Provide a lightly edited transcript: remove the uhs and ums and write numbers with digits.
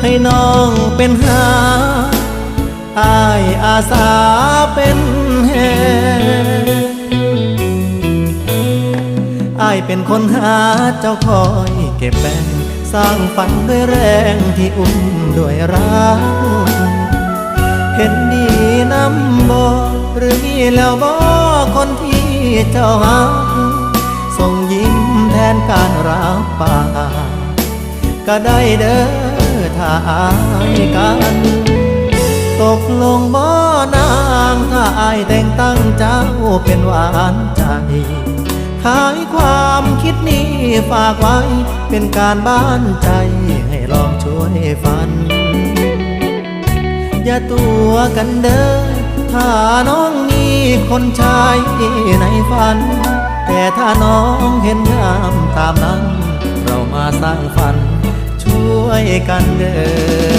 ให้น้องเป็นหาอ้ายอาสาเป็นแห่อ้ายเป็นคนหาเจ้าคอยเก็บแบ่งสร้างฝันด้วยแรงที่อุ่นด้วยรักเห็นดีน้ำบ่หรือมีแล้วบ่คนที่เจ้าหาส่งยิ้มแทนการรับปากก็ได้เด้อถ้าอายกันตกลงบ่นางถ้าอายแต่งตั้งเจ้าเป็นหวานใจขายความคิดนี้ฝากไว้เป็นการบ้านใจให้ลองช่วยฝันอย่าตัวกันเด้อถ้าน้องมีคนชายในฝันแต่ถ้าน้องเห็นงามตามนั้นเรามาสร้างฝันช่วยกันเด้อ